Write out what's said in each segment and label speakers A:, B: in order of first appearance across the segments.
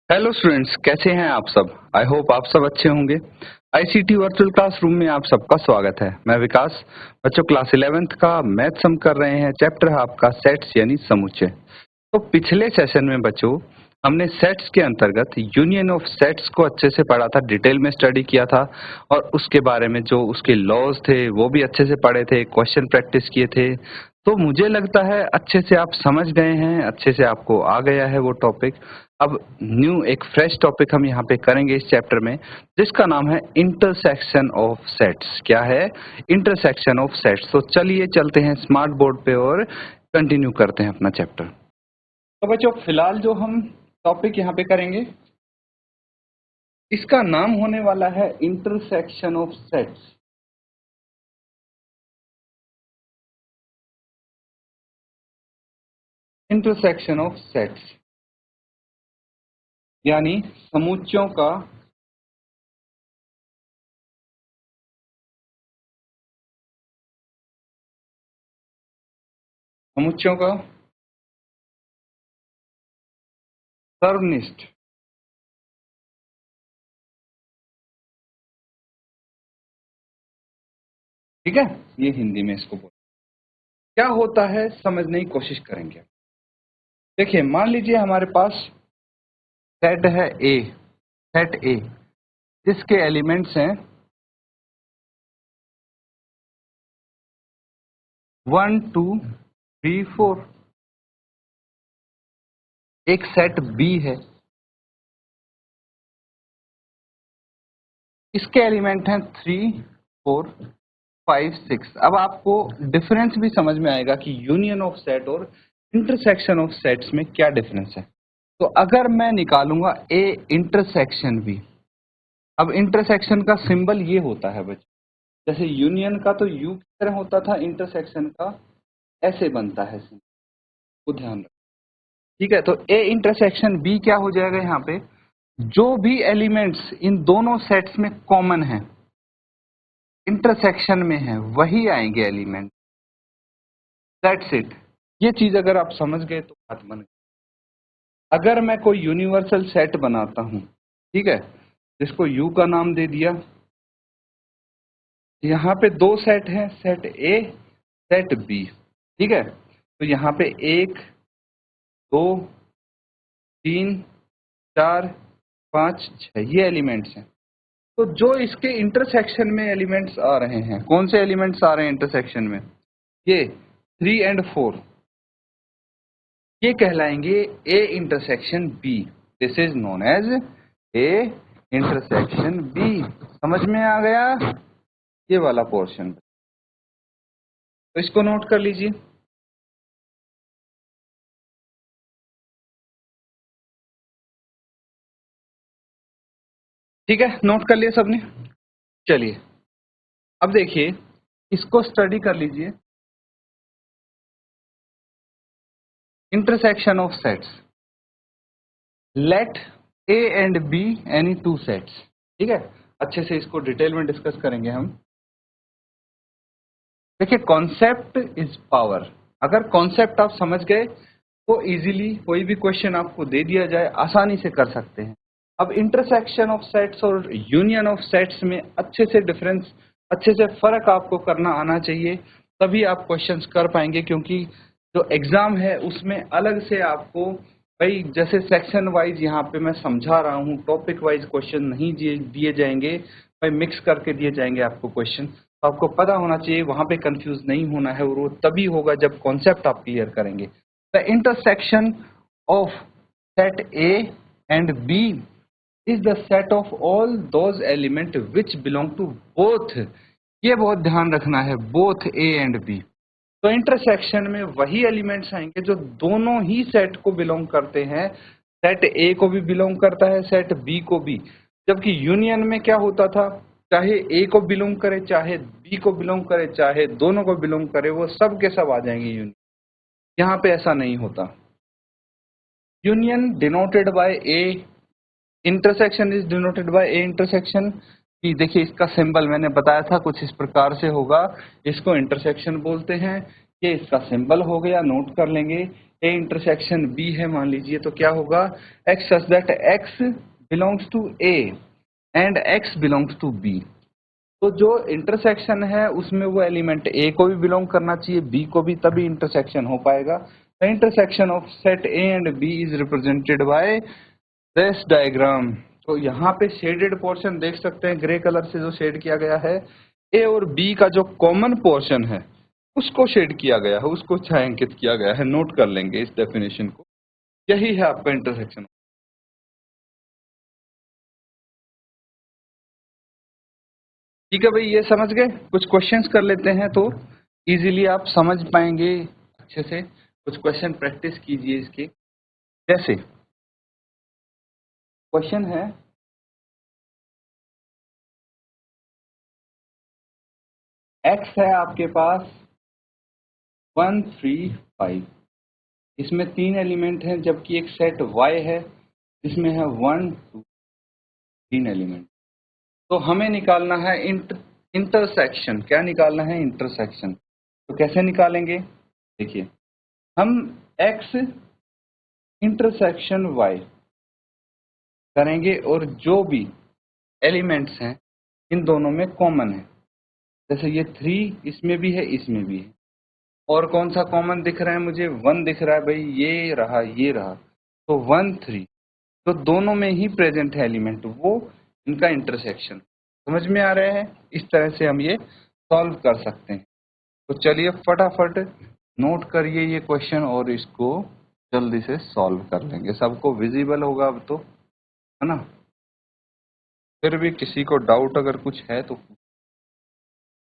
A: Hello students, कैसे हैं आप सब। आई होप आप सब अच्छे होंगे। आईसीटी वर्चुअल क्लासरूम में आप सबका स्वागत है। मैं विकास। बच्चों, क्लास 11th का मैथ्स हम कर रहे हैं। चैप्टर है आपका सेट्स यानी समुच्चय। तो पिछले सेशन में बच्चों हमने सेट्स के अंतर्गत यूनियन ऑफ सेट्स को अच्छे से पढ़ा था, डिटेल में स्टडी किया था और उसके बारे में जो उसके लॉज थे वो भी अच्छे से पढ़े थे, क्वेश्चन प्रैक्टिस किए थे। तो मुझे लगता है अच्छे से आप समझ गए हैं, अच्छे से आपको आ गया है वो टॉपिक। अब न्यू एक फ्रेश टॉपिक हम यहाँ पे करेंगे इस चैप्टर में, जिसका नाम है इंटरसेक्शन ऑफ सेट्स। क्या है? Intersection of sets. तो चलिए चलते हैं स्मार्ट बोर्ड पे और कंटिन्यू करते हैं अपना चैप्टर। तो बच्चों फिलहाल जो हम टॉपिक यहाँ पे करेंगे इसका नाम होने वाला है intersection of sets. Intersection of sets यानी समुच्चयों का सर्वनिष्ठ। ठीक है, ये हिंदी में इसको बोल क्या होता है समझने की कोशिश करेंगे। देखिए, मान लीजिए हमारे पास सेट है ए, सेट ए जिसके एलिमेंट्स हैं 1 2 3 4। एक सेट बी है, इसके एलिमेंट हैं 3 4 5 6। अब आपको डिफरेंस भी समझ में आएगा कि यूनियन ऑफ सेट और इंटरसेक्शन ऑफ सेट्स में क्या डिफरेंस है। तो अगर मैं निकालूंगा ए इंटरसेक्शन बी, अब इंटरसेक्शन का सिंबल ये होता है बच्चों, जैसे यूनियन का तो यू की तरह होता था, इंटरसेक्शन का ऐसे बनता है सिंबल, को ध्यान रखो। ठीक है, तो ए इंटरसेक्शन बी क्या हो जाएगा, यहाँ पे जो भी एलिमेंट्स इन दोनों सेट्स में कॉमन है, इंटरसेक्शन में है, वही आएंगे एलिमेंट। That's it. ये चीज अगर आप समझ गए तो बात बन गई। अगर मैं कोई यूनिवर्सल सेट बनाता हूं, ठीक है, जिसको यू का नाम दे दिया, यहाँ पे दो सेट हैं, सेट ए सेट बी। ठीक है, तो यहाँ पे 1 2 3 4 5 6 ये एलिमेंट्स हैं। तो जो इसके इंटरसेक्शन में एलिमेंट्स आ रहे हैं, कौन से एलिमेंट्स आ रहे हैं इंटरसेक्शन में? ये 3 और 4, ये कहलाएंगे A intersection B. This is known as A intersection B. समझ में आ गया ये वाला पोर्शन? तो इसको नोट कर लीजिए। ठीक है, नोट कर लिया सबने? चलिए अब देखिए, इसको स्टडी कर लीजिए। Intersection of sets, let A and B any two sets. ठीक है, अच्छे से इसको डिटेल में डिस्कस करेंगे हम। देखिए, कॉन्सेप्ट इज पावर। अगर कॉन्सेप्ट आप समझ गए तो इजीली कोई भी क्वेश्चन आपको दे दिया जाए आसानी से कर सकते हैं। अब इंटरसेक्शन ऑफ सेट्स और यूनियन ऑफ सेट्स में अच्छे से डिफरेंस, अच्छे से फर्क आपको करना आना चाहिए, तभी आप क्वेश्चंस कर पाएंगे। क्योंकि जो एग्जाम है उसमें अलग से आपको, भाई जैसे सेक्शन वाइज यहाँ पे मैं समझा रहा हूँ, टॉपिक वाइज क्वेश्चन नहीं दिए जाएंगे, भाई मिक्स करके दिए जाएंगे आपको क्वेश्चन। तो आपको पता होना चाहिए, वहां पे कंफ्यूज नहीं होना है, और वो तभी होगा जब कॉन्सेप्ट आप क्लियर करेंगे। The intersection of set A and B is the set of all those element which belong to both. ये बहुत ध्यान रखना है, बोथ ए एंड बी। तो इंटरसेक्शन में वही एलिमेंट्स आएंगे जो दोनों ही सेट को बिलोंग करते हैं। सेट ए को भी बिलोंग करता है, सेट बी को भी। जबकि यूनियन में क्या होता था, चाहे ए को बिलोंग करे, चाहे बी को बिलोंग करे, चाहे दोनों को बिलोंग करे, वो सब के सब आ जाएंगे यूनियन। यहाँ पे ऐसा नहीं होता। Union denoted by A, intersection is denoted by A intersection. कि देखिए, इसका सिंबल मैंने बताया था कुछ इस प्रकार से होगा, इसको इंटरसेक्शन बोलते हैं। ये इसका सिंबल हो गया, नोट कर लेंगे। ए इंटरसेक्शन बी है मान लीजिए, तो क्या होगा, x such that x belongs to A and x belongs to B. तो जो इंटरसेक्शन है उसमें वो एलिमेंट ए को भी बिलोंग करना चाहिए, बी को भी, तभी इंटरसेक्शन हो पाएगा। The intersection of set A and B is represented by this diagram. तो यहाँ पे शेडेड पोर्शन देख सकते हैं, ग्रे कलर से जो शेड किया गया है, ए और बी का जो कॉमन पोर्शन है उसको शेड किया गया है, उसको छायांकित किया गया है। नोट कर लेंगे इस डेफिनेशन को, यही है आपका इंटरसेक्शन। ठीक है भाई, ये समझ गए। कुछ क्वेश्चंस कर लेते हैं तो इजीली आप समझ पाएंगे अच्छे से। कुछ क्वेश्चन प्रैक्टिस कीजिए इसके। जैसे क्वेश्चन है, एक्स है आपके पास 1 3 5, इसमें 3 एलिमेंट हैं, जबकि एक सेट वाई है जिसमें है 1 2 3 एलिमेंट। तो हमें निकालना है इंटरसेक्शन। क्या निकालना है? इंटरसेक्शन। तो कैसे निकालेंगे? देखिए, हम x इंटरसेक्शन y करेंगे और जो भी एलिमेंट्स हैं इन दोनों में कॉमन है। जैसे ये 3 इसमें भी है, इसमें भी है। और कौन सा कॉमन दिख रहा है मुझे? 1 दिख रहा है भाई, ये रहा, ये रहा। तो 1 3, तो दोनों में ही प्रेजेंट है एलिमेंट, वो इनका इंटरसेक्शन। समझ में आ रहा है? इस तरह से हम ये सॉल्व कर सकते हैं। तो चलिए फटाफट नोट करिए ये क्वेश्चन और इसको जल्दी से सॉल्व कर लेंगे। सबको विजिबल होगा अब तो, है ना? फिर भी किसी को डाउट अगर कुछ है तो,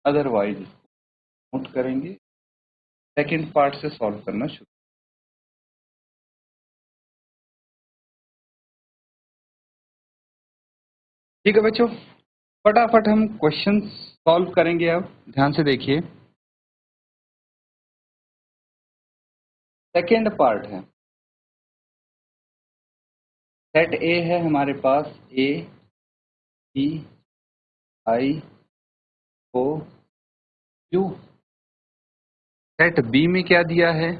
A: अदरवाइज नोट करेंगे, सेकंड पार्ट से सॉल्व करना शुरू। ठीक है बच्चों, फटाफट हम क्वेश्चन सॉल्व करेंगे। अब ध्यान से देखिए, सेकंड पार्ट है। सेट ए है हमारे पास, A B I O Q. Set B में क्या दिया है?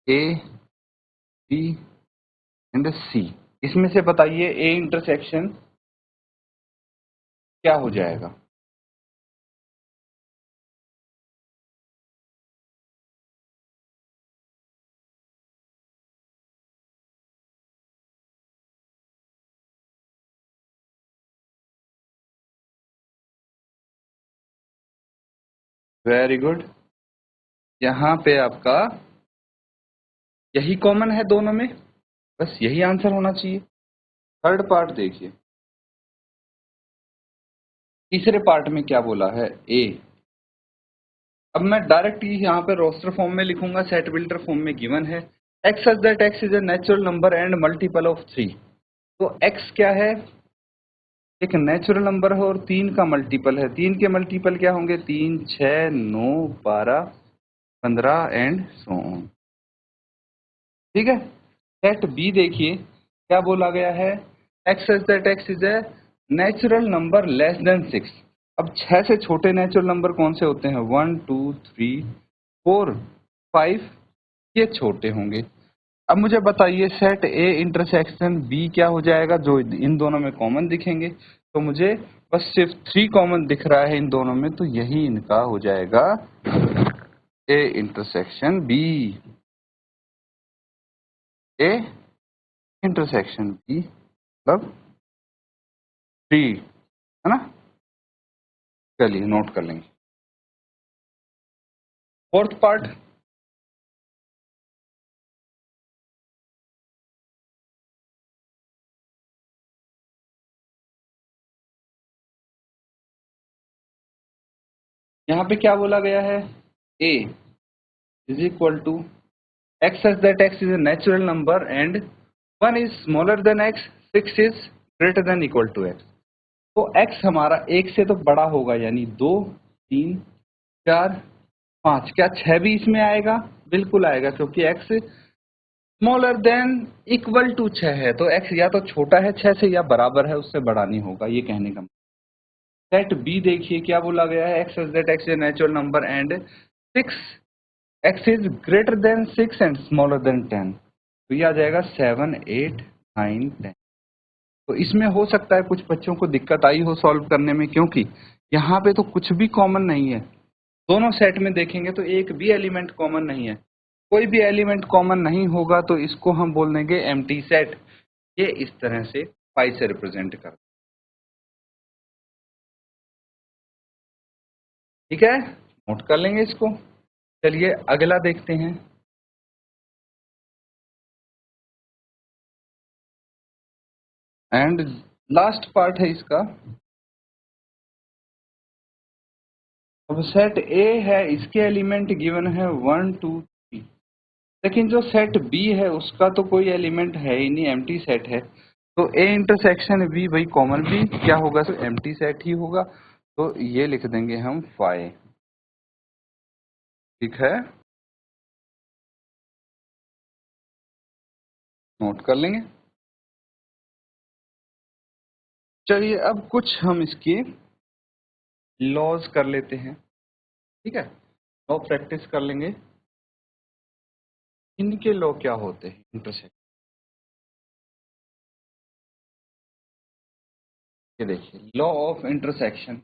A: A B and C. इसमें से बताइए ए इंटरसेक्शन क्या हो जाएगा? Very good. यहाँ पे आपका यही कॉमन है दोनों में, बस यही आंसर होना चाहिए। थर्ड पार्ट देखिए, तीसरे पार्ट में क्या बोला है? ए। अब मैं डायरेक्ट यहाँ पे रोस्टर फॉर्म में लिखूंगा, सेट बिल्डर फॉर्म में गिवन है x such that X is a natural number and multiple of 3। तो एक्स क्या है? एक नेचुरल नंबर है और 3 का मल्टीपल है। 3 के मल्टीपल क्या होंगे? 3 6 9 12 15 एंड सो ऑन। ठीक है। सेट बी देखिए, क्या बोला गया है? X such that X is a natural number less than 6। अब 6 से छोटे नेचुरल नंबर कौन से होते हैं? 1 2 3 4 5, ये छोटे होंगे। अब मुझे बताइए, सेट ए इंटरसेक्शन बी क्या हो जाएगा? जो इन दोनों में कॉमन दिखेंगे। तो मुझे बस सिर्फ 3 कॉमन दिख रहा है इन दोनों में, तो यही इनका हो जाएगा A intersection B. A intersection B मतलब 3, है ना? चलिए नोट कर लेंगे। फोर्थ पार्ट, यहाँ पे क्या बोला गया है? A is equal to X such that X is a natural number and 1 is smaller than X, 6 is greater than equal to X. तो x हमारा 1 से तो बड़ा होगा, यानी 2 3 4 5। क्या 6 भी इसमें आएगा? बिल्कुल आएगा, क्योंकि x smaller than equal to 6 है। तो x या तो छोटा है 6 से या बराबर है, उससे बड़ा नहीं होगा, ये कहने का। सेट बी देखिए, क्या बोला गया है? X such that X is a natural number and 6 x is greater then 6 and smaller than 10, तो ये आ जाएगा 7 8 9 10। तो इसमें हो सकता है कुछ बच्चों को दिक्कत आई हो सॉल्व करने में, क्योंकि यहाँ पे तो कुछ भी कॉमन नहीं है। दोनों सेट में देखेंगे तो एक भी एलिमेंट कॉमन नहीं है, कोई भी एलिमेंट कॉमन नहीं होगा, तो इसको हम बोल देंगे एम्प्टी सेट। ये इस तरह से पाई से रिप्रेजेंट कर, ठीक है, नोट कर लेंगे इसको। चलिए अगला देखते हैं। एंड लास्ट पार्ट है इसका। अब सेट ए है, इसके एलिमेंट गिवन है 1 2 3, लेकिन जो सेट बी है उसका तो कोई एलिमेंट है ही नहीं, एम्प्टी सेट है। तो ए इंटरसेक्शन बी भाई कॉमन भी क्या होगा, तो एम्प्टी सेट ही होगा। तो ये लिख देंगे हम फाई, ठीक है, नोट कर लेंगे। चलिए अब कुछ हम इसके लॉज कर लेते हैं, ठीक है, लॉ प्रैक्टिस कर लेंगे। इनके लॉ क्या होते हैं इंटरसेक्शन, ये देखिए लॉ ऑफ इंटरसेक्शन।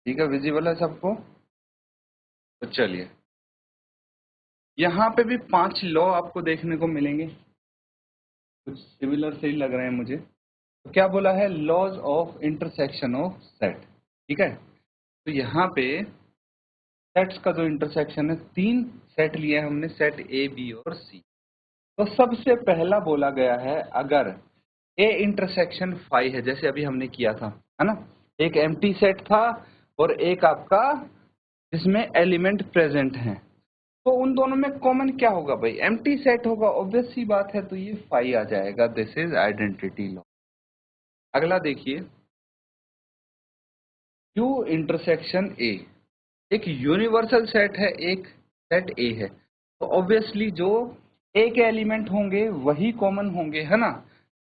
A: ठीक है, विजिबल है सबको। तो चलिए यहाँ पे भी 5 लॉ आपको देखने को मिलेंगे, कुछ सिमिलर से ही लग रहे हैं मुझे। तो क्या बोला है, laws of intersection of set, ठीक है। तो यहाँ पे सेट्स का जो इंटरसेक्शन है, 3 सेट लिए हैं हमने, सेट ए बी और सी। तो सबसे पहला बोला गया है अगर ए इंटरसेक्शन फाई है, जैसे अभी हमने किया था, है ना, एक एम्प्टी सेट था और एक आपका जिसमें एलिमेंट प्रेजेंट हैं, तो उन दोनों में कॉमन क्या होगा भाई, एम्प्टी सेट होगा, ऑब्वियस सी बात है, तो ये फाई आ जाएगा। This is identity law. अगला देखिए, यू इंटरसेक्शन ए, एक यूनिवर्सल सेट है, एक सेट ए है, तो ऑब्वियसली जो ए के एलिमेंट होंगे वही कॉमन होंगे, है ना।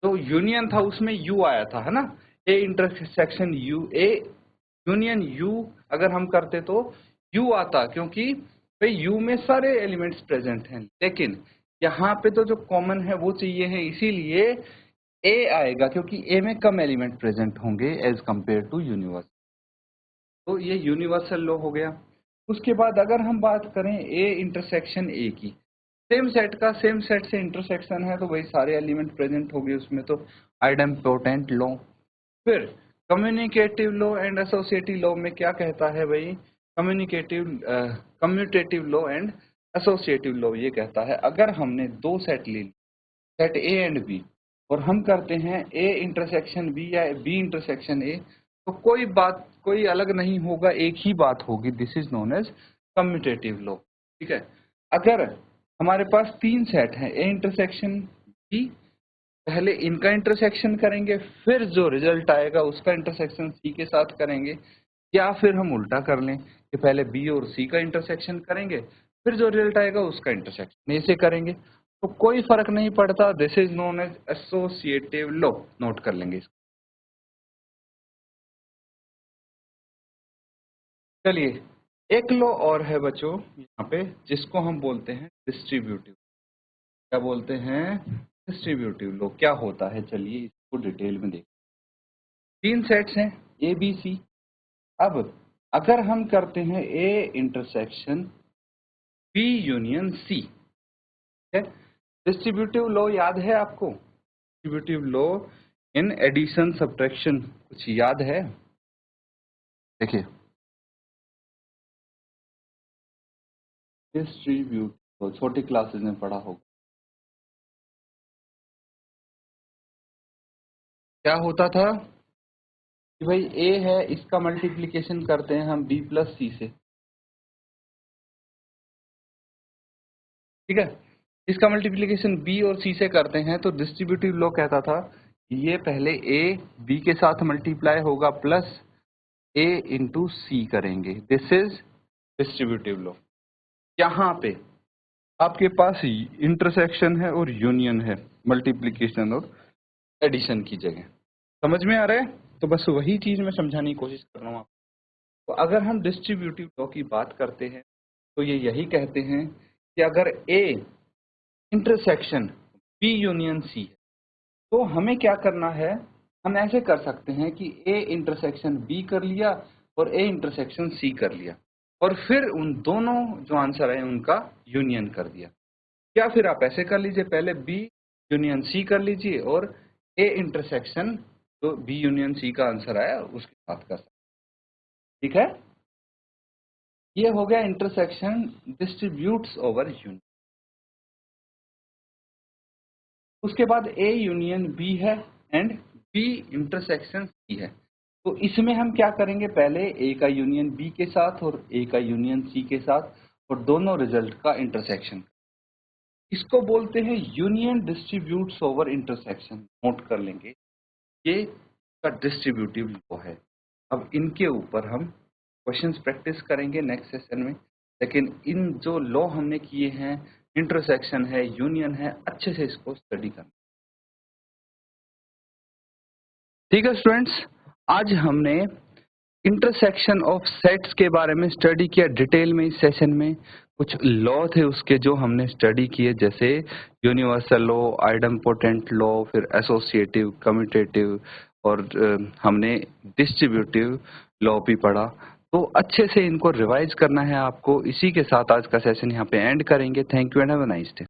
A: तो यूनियन था उसमें यू आया था, है ना, A intersection you, A union you अगर हम करते तो यू आता, क्योंकि भाई यू में सारे एलिमेंट्स प्रेजेंट हैं, लेकिन यहाँ पे तो जो कॉमन है वो चाहिए है, इसीलिए ए आएगा, क्योंकि ए में कम एलिमेंट प्रेजेंट होंगे एज कंपेयर टू यूनिवर्स। तो ये यूनिवर्सल लॉ हो गया। उसके बाद अगर हम बात करें ए इंटरसेक्शन ए की, सेम सेट का सेम सेट से इंटरसेक्शन है, तो वही सारे एलिमेंट प्रेजेंट हो गए उसमें, तो आइडेम्पोटेंट लॉ। फिर communicative law and associative law में क्या कहता है भाई, commutative law and associative law ये कहता है अगर हमने 2 सेट ले ली, सेट ए एंड बी, और हम करते हैं ए इंटरसेक्शन बी या बी इंटरसेक्शन ए, तो कोई अलग नहीं होगा, एक ही बात होगी। This is known as commutative law, ठीक है। अगर हमारे पास 3 सेट हैं, ए इंटरसेक्शन बी, पहले इनका इंटरसेक्शन करेंगे, फिर जो रिजल्ट आएगा उसका इंटरसेक्शन सी के साथ करेंगे, या फिर हम उल्टा कर लें कि पहले बी और सी का इंटरसेक्शन करेंगे, फिर जो रिजल्ट आएगा उसका इंटरसेक्शन ए से करेंगे, तो कोई फर्क नहीं पड़ता। This is known as associative law, note कर लेंगे इसको। चलिए एक लॉ और है बच्चों यहाँ पे, जिसको हम बोलते हैं डिस्ट्रीब्यूटिव। क्या बोलते हैं, डिस्ट्रीब्यूटिव लॉ क्या होता है, चलिए इसको डिटेल में देखते हैं। 3 सेट्स हैं ए बी सी। अब अगर हम करते हैं A intersection B union C, है, डिस्ट्रीब्यूटिव लॉ याद है आपको, distributive law in addition subtraction कुछ याद है, देखिए डिस्ट्रीब्यूटिव छोटी क्लासेस में पढ़ा होगा। क्या होता था कि भाई ए है, इसका मल्टीप्लिकेशन करते हैं हम बी प्लस सी से, ठीक है, इसका मल्टीप्लिकेशन बी और सी से करते हैं, तो डिस्ट्रीब्यूटिव लॉ कहता था ये पहले ए बी के साथ मल्टीप्लाई होगा प्लस ए इंटू सी करेंगे। This is distributive law. यहाँ पे आपके पास इंटरसेक्शन है और यूनियन है, मल्टीप्लिकेशन और एडिशन की जगह, समझ में आ रहा है? तो बस वही चीज मैं समझाने की कोशिश कर रहा हूँ आपको। तो अगर हम डिस्ट्रीब्यूटिव लॉ की बात करते हैं तो ये यही कहते हैं कि अगर A intersection B union C है तो हमें क्या करना है, हम ऐसे कर सकते हैं कि ए इंटरसेक्शन बी कर लिया और ए इंटरसेक्शन सी कर लिया और फिर उन दोनों जो आंसर है उनका यूनियन कर दिया। या फिर आप ऐसे कर लीजिए, पहले बी यूनियन सी कर लीजिए और ए इंटरसेक्शन जो बी यूनियन सी का आंसर आया उसके साथ कर सकते। ठीक है, ये हो गया इंटरसेक्शन डिस्ट्रीब्यूट्स ओवर यूनियन। उसके बाद ए यूनियन बी है एंड बी इंटरसेक्शन सी है। तो इसमें हम क्या करेंगे, पहले ए का यूनियन बी के साथ और ए का यूनियन सी के साथ और दोनों रिजल्ट का इंटरसेक्शन। इसको बोलते हैं union distributes over intersection. Note कर लेंगे, ये का डिस्ट्रीब्यूटिव लॉ है। अब इनके ऊपर हम क्वेश्चंस प्रैक्टिस करेंगे नेक्स्ट सेशन में, लेकिन इन जो लॉ हमने किए हैं, इंटरसेक्शन है, यूनियन है, अच्छे से इसको स्टडी करना। ठीक है स्टूडेंट्स, आज हमने इंटरसेक्शन ऑफ सेट्स के बारे में स्टडी किया डिटेल में। इस सेशन में कुछ लॉ थे उसके जो हमने स्टडी किए, जैसे यूनिवर्सल लॉ, आइडम्पोटेंट लॉ, फिर एसोसिएटिव, कम्यूटेटिव और हमने डिस्ट्रीब्यूटिव लॉ भी पढ़ा। तो अच्छे से इनको रिवाइज करना है आपको। इसी के साथ आज का सेशन यहाँ पे एंड करेंगे। Thank you and have a nice day.